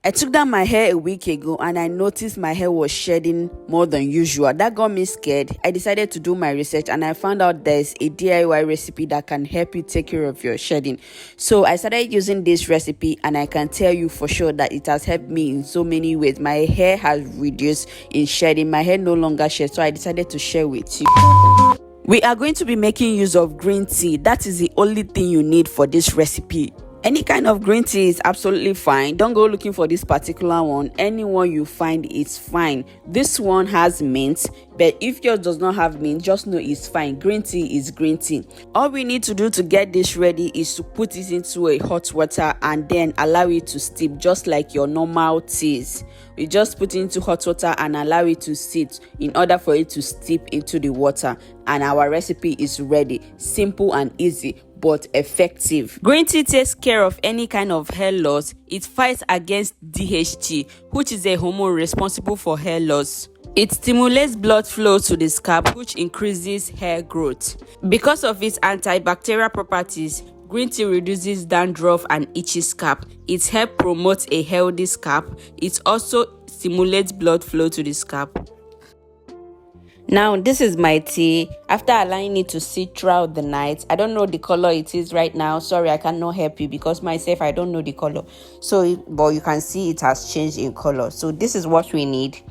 I took down my hair a week ago and I noticed my hair was shedding more than usual. That got me scared. I decided to do my research and I found out there's a DIY recipe that can help you take care of your shedding. So I started using this recipe and I can tell you for sure that it has helped me in so many ways. My hair has reduced in shedding. My hair no longer sheds, so I decided to share with you. We are going to be making use of green tea. That is the only thing you need for this recipe. Any kind of green tea is absolutely fine. Don't go looking for this particular one. Anyone you find is fine. This one has mint, but if yours does not have mint, just know it's fine. Green tea is green tea. All we need to do to get this ready is to put it into a hot water and then allow it to steep, just like your normal teas. We just put it into hot water and allow it to sit in order for it to steep into the water, and our recipe is ready. Simple and easy, but effective. Green tea takes care of any kind of hair loss. It fights against DHT, which is a hormone responsible for hair loss. It stimulates blood flow to the scalp, which increases hair growth. Because of its antibacterial properties, green tea reduces dandruff and itchy scalp. It helps promote a healthy scalp. It also stimulates blood flow to the scalp. Now, this is my tea. After allowing it to sit throughout the night, I don't know the color it is right now. Sorry, I cannot help you because myself, I don't know the color. But you can see it has changed in color. So this is what we need.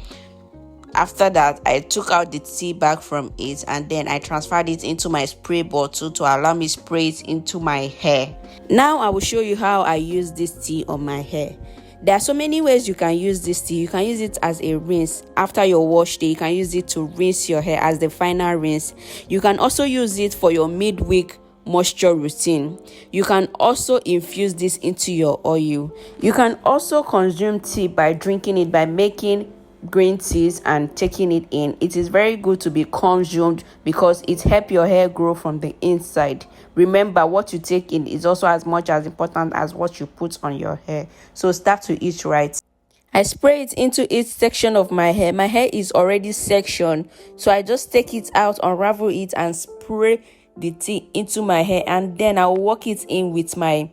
After that, I took out the tea bag from it and then I transferred it into my spray bottle to allow me spray it into my hair. Now I will show you how I use this tea on my hair. There are so many ways you can use this tea. You can use it as a rinse after your wash day. You can use it to rinse your hair as the final rinse. You can also use it for your midweek moisture routine. You can also infuse this into your oil. You can also consume tea by drinking it, by making green teas and taking it in. It is very good to be consumed because it helps your hair grow from the inside. Remember, what you take in is also as much as important as what you put on your hair. So start to eat right. I spray it into each section of my hair. My hair is already sectioned, so I just take it out, unravel it, and spray the tea into my hair, and then I'll work it in with my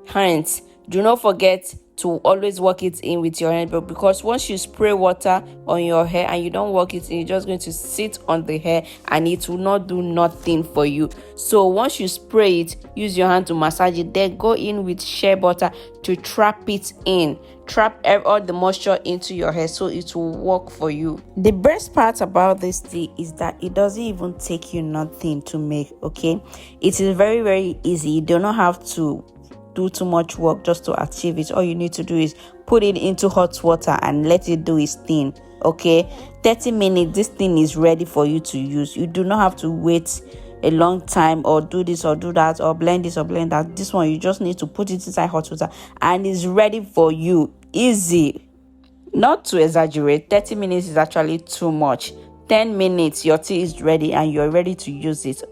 hands. Do not forget to always work it in with your hand, but because once you spray water on your hair and you don't work it in, it's just going to sit on the hair and it will not do nothing for you. So once you spray it, use your hand to massage it, then go in with shea butter to trap it in. Trap all the moisture into your hair so it will work for you. The best part about this tea is that it doesn't even take you nothing to make. Okay, it is very, very easy. You do not have to do too much work just to achieve it. All you need to do is put it into hot water and let it do its thing. Okay, 30 minutes, this thing is ready for you to use. You do not have to wait a long time or do this or do that or blend this or blend that. This one, you just need to put it inside hot water and it's ready for you. Easy. Not to exaggerate, 30 minutes is actually too much. 10 minutes, your tea is ready and you're ready to use it.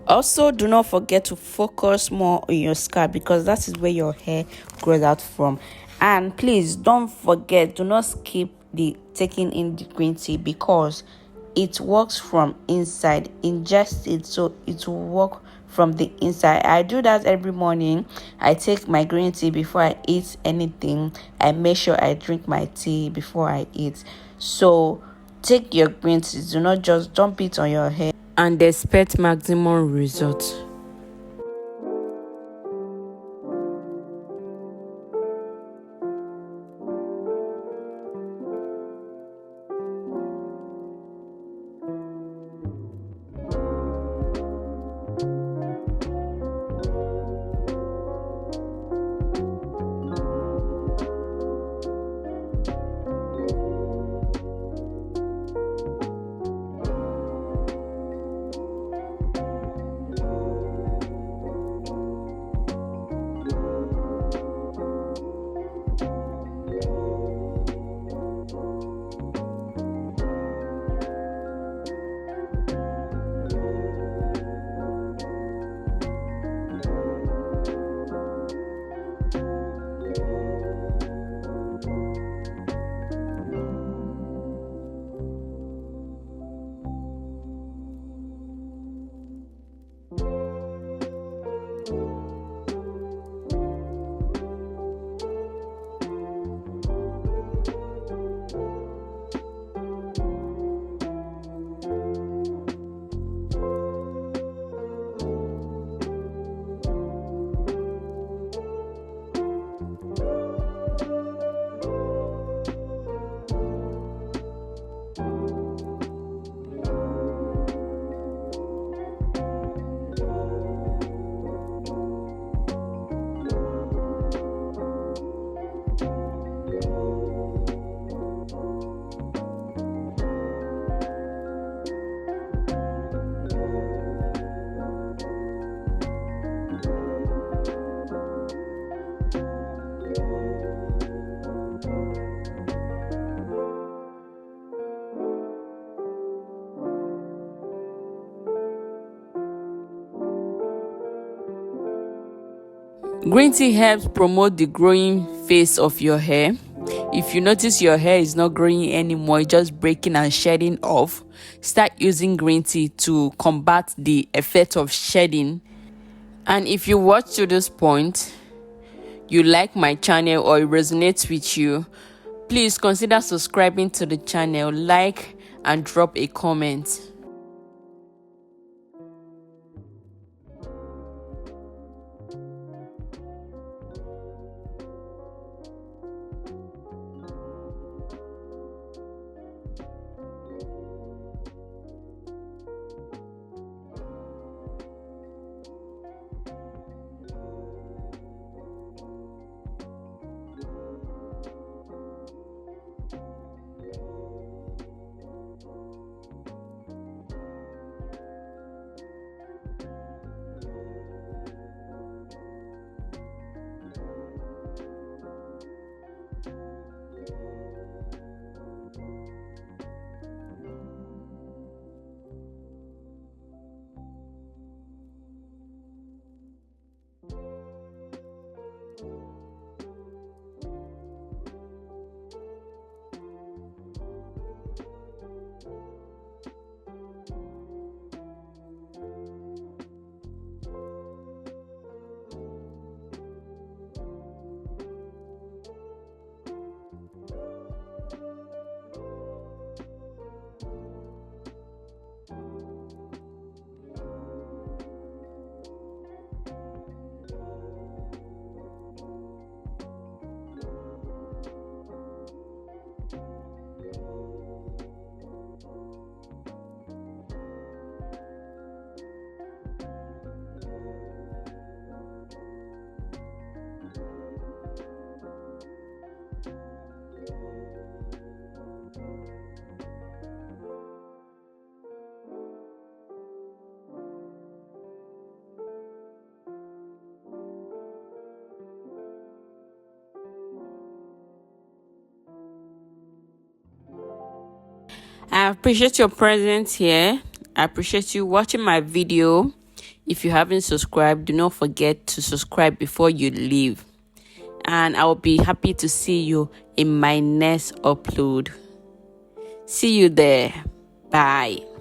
Also, do not forget to focus more on your scalp because that is where your hair grows out from. And please don't forget, do not skip the taking in the green tea because it works from inside. Ingest it so it will work from the inside. I do that every morning. I take my green tea before I eat anything. I make sure I drink my tea before I eat. So take your green tea. Do not just dump it on your hair and expect maximum results. Green tea helps promote the growing phase of your hair. If you notice your hair is not growing anymore, it's just breaking and shedding off, start using green tea to combat the effect of shedding. And if you watch to this point, you like my channel or it resonates with you, please consider subscribing to the channel, like and drop a comment. I appreciate your presence here. I appreciate you watching my video. If you haven't subscribed, do not forget to subscribe before you leave. And I will be happy to see you in my next upload. See you there. Bye.